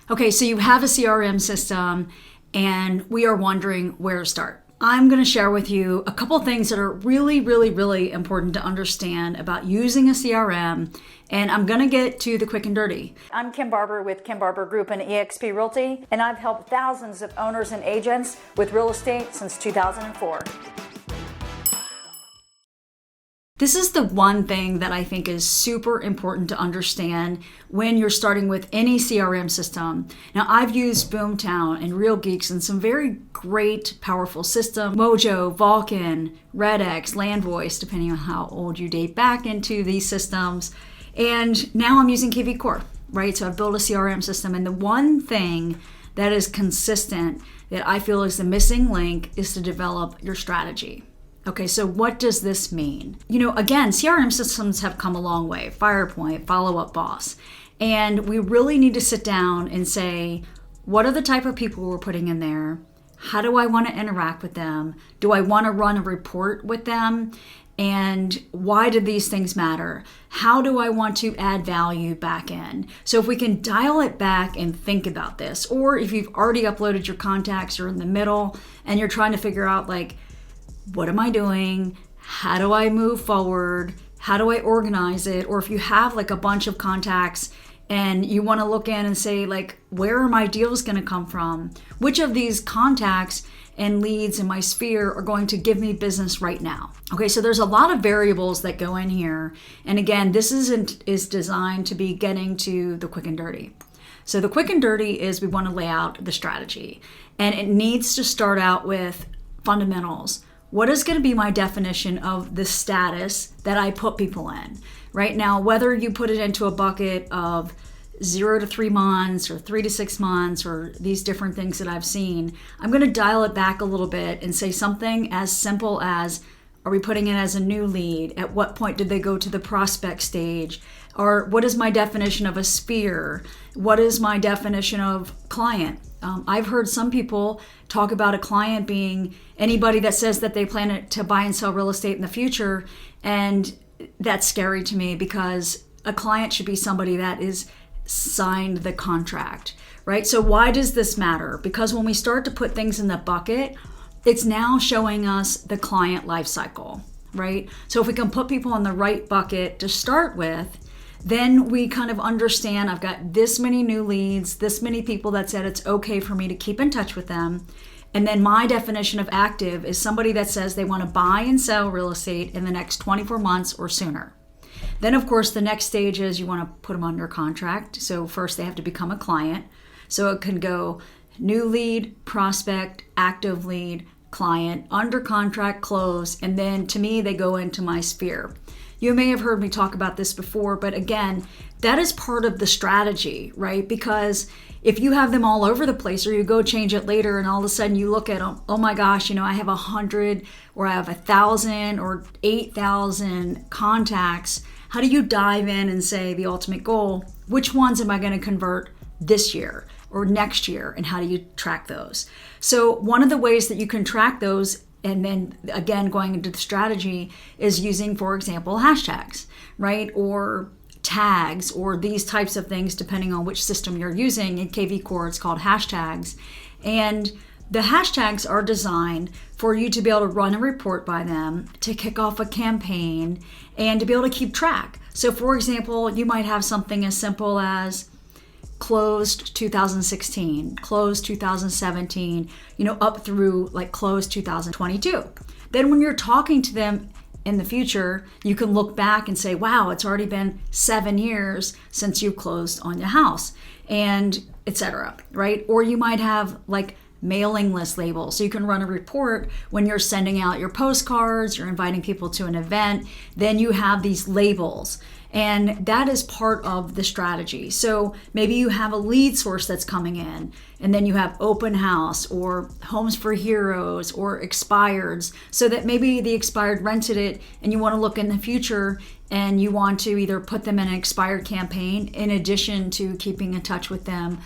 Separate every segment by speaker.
Speaker 1: Okay, so you have a CRM system and we are wondering where to start. I'm going to share with you a couple things that are really, really, really important to understand about using a CRM, and I'm going to get to the quick and dirty.
Speaker 2: I'm Kim Barber with Kim Barber Group and eXp Realty, and I've helped thousands of owners and agents with real estate since 2004.
Speaker 1: This is the one thing that I think is super important to understand when you're starting with any CRM system. Now, I've used Boomtown and Real Geeks and some very great, powerful systems, Mojo, Vulcan, RedX, LandVoice, depending on how old you date back into these systems. And now I'm using kvCORE, right? So I've built a CRM system, and the one thing that is consistent that I feel is the missing link is to develop your strategy. Okay, so what does this mean? Again, CRM systems have come a long way. FirePoint, Follow Up Boss. And we really need to sit down and say, what are the type of people we're putting in there? How do I want to interact with them? Do I want to run a report with them? And why do these things matter? How do I want to add value back in? So if we can dial it back and think about this, or if you've already uploaded your contacts, you're in the middle and you're trying to figure out what am I doing? How do I move forward? How do I organize it? Or if you have a bunch of contacts and you want to look in and say, where are my deals going to come from? Which of these contacts and leads in my sphere are going to give me business right now? Okay, so there's a lot of variables that go in here. And again, this is designed to be getting to the quick and dirty. So the quick and dirty is we want to lay out the strategy. And it needs to start out with fundamentals. What is going to be my definition of the status that I put people in? Right now, whether you put it into a bucket of 0 to 3 months or 3 to 6 months or these different things that I've seen, I'm going to dial it back a little bit and say something as simple as, are we putting it as a new lead? At what point did they go to the prospect stage? Or what is my definition of a sphere? What is my definition of client? I've heard some people talk about a client being anybody that says that they plan to buy and sell real estate in the future. And that's scary to me because a client should be somebody that is signed the contract, right? So why does this matter? Because when we start to put things in the bucket, it's now showing us the client life cycle, right? So if we can put people in the right bucket to start with, then we kind of understand I've got this many new leads, this many people that said it's okay for me to keep in touch with them. And then my definition of active is somebody that says they want to buy and sell real estate in the next 24 months or sooner. Then, of course, the next stage is you want to put them under contract. So first they have to become a client. So it can go new lead, prospect, active lead, client, under contract, close, and then to me, they go into my sphere. You may have heard me talk about this before, but again, that is part of the strategy, right? Because if you have them all over the place or you go change it later and all of a sudden you look at them, oh my gosh, I have 100 or I have 1,000 or 8,000 contacts. How do you dive in and say the ultimate goal? Which ones am I going to convert this year or next year? And how do you track those? So one of the ways that you can track those, and then again, going into the strategy, is using, for example, hashtags, right? Or tags, or these types of things, depending on which system you're using. In kvCORE, it's called hashtags. And the hashtags are designed for you to be able to run a report by them, to kick off a campaign, and to be able to keep track. So for example, you might have something as simple as closed 2016, closed 2017, up through closed 2022. Then when you're talking to them in the future, you can look back and say, wow, it's already been 7 years since you closed on your house, and etc., right? Or you might have mailing list labels. So you can run a report when you're sending out your postcards, you're inviting people to an event, then you have these labels. And that is part of the strategy. So maybe you have a lead source that's coming in, and then you have open house or homes for heroes or expireds, so that maybe the expired rented it and you want to look in the future and you want to either put them in an expired campaign in addition to keeping in touch with them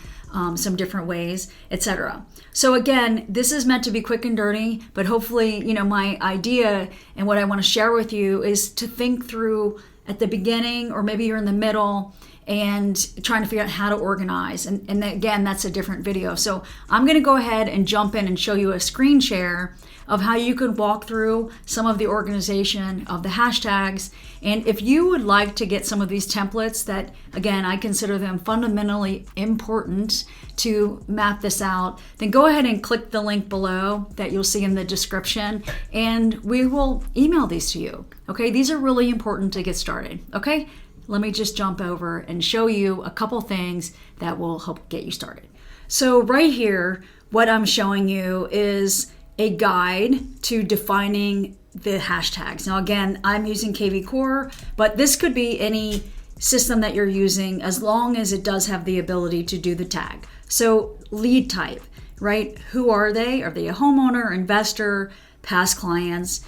Speaker 1: some different ways, etc. So again, this is meant to be quick and dirty, but hopefully, my idea and what I want to share with you is to think through at the beginning, or maybe you're in the middle, and trying to figure out how to organize. And again, that's a different video. So I'm going to go ahead and jump in and show you a screen share of how you can walk through some of the organization of the hashtags. And if you would like to get some of these templates that, again, I consider them fundamentally important to map this out, then go ahead and click the link below that you'll see in the description, and we will email these to you. Okay, these are really important to get started. Okay, let me just jump over and show you a couple things that will help get you started. So right here, what I'm showing you is a guide to defining the hashtags. Now again, I'm using kvCORE, but this could be any system that you're using as long as it does have the ability to do the tag. So lead type, right? Who are they? Are they a homeowner, investor, past clients?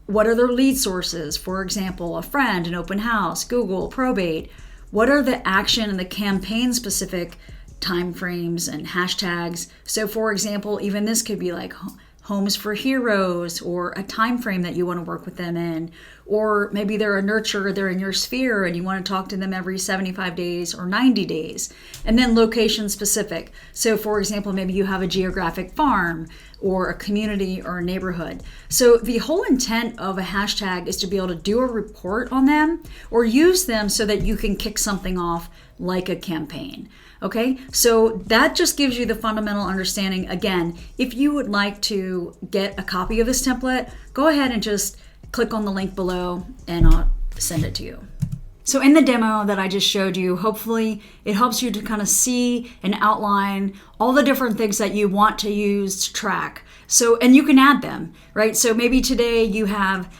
Speaker 1: What are their lead sources? For example, a friend, an open house, Google, probate. What are the action and the campaign specific timeframes and hashtags? So for example, even this could be like Homes for Heroes, or a time frame that you want to work with them in, or maybe they're a nurturer, they're in your sphere and you want to talk to them every 75 days or 90 days. And then location specific. So for example, maybe you have a geographic farm or a community or a neighborhood. So the whole intent of a hashtag is to be able to do a report on them or use them so that you can kick something off like a campaign. Okay, so that just gives you the fundamental understanding. Again, if you would like to get a copy of this template, go ahead and just click on the link below and I'll send it to you. So in the demo that I just showed you, hopefully it helps you to kind of see and outline all the different things that you want to use to track. So, and you can add them, right? So maybe today you have,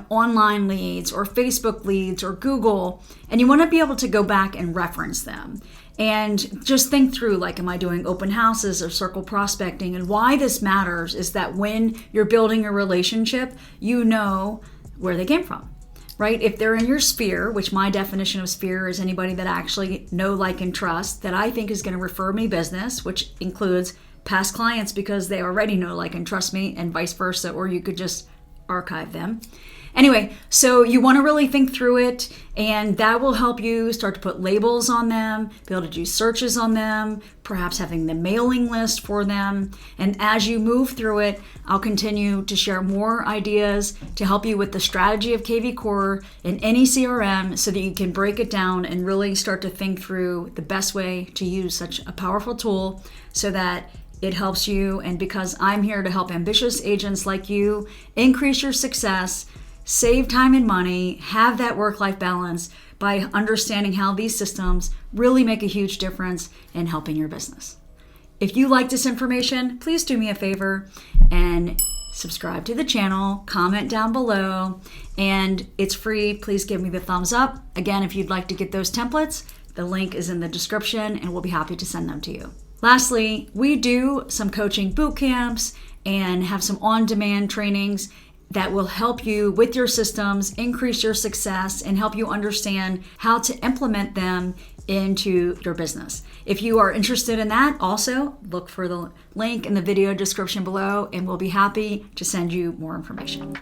Speaker 1: online leads or Facebook leads or Google, and you want to be able to go back and reference them. And just think through, like, am I doing open houses or circle prospecting? And why this matters is that when you're building a relationship, you know where they came from, right? If they're in your sphere, which my definition of sphere is anybody that actually know, like, and trust, that I think is going to refer me business, which includes past clients because they already know, like, and trust me, and vice versa, or you could just archive them. Anyway, so you want to really think through it, and that will help you start to put labels on them, be able to do searches on them, perhaps having the mailing list for them. And as you move through it, I'll continue to share more ideas to help you with the strategy of kvCORE in any CRM so that you can break it down and really start to think through the best way to use such a powerful tool so that it helps you. And because I'm here to help ambitious agents like you increase your success, save time and money, have that work-life balance by understanding how these systems really make a huge difference in helping your business. If you like this information, please do me a favor and subscribe to the channel, comment down below, and it's free. Please give me the thumbs up. Again, if you'd like to get those templates, the link is in the description and we'll be happy to send them to you. Lastly, we do some coaching boot camps and have some on-demand trainings that will help you with your systems, increase your success, and help you understand how to implement them into your business. If you are interested in that, also look for the link in the video description below, and we'll be happy to send you more information.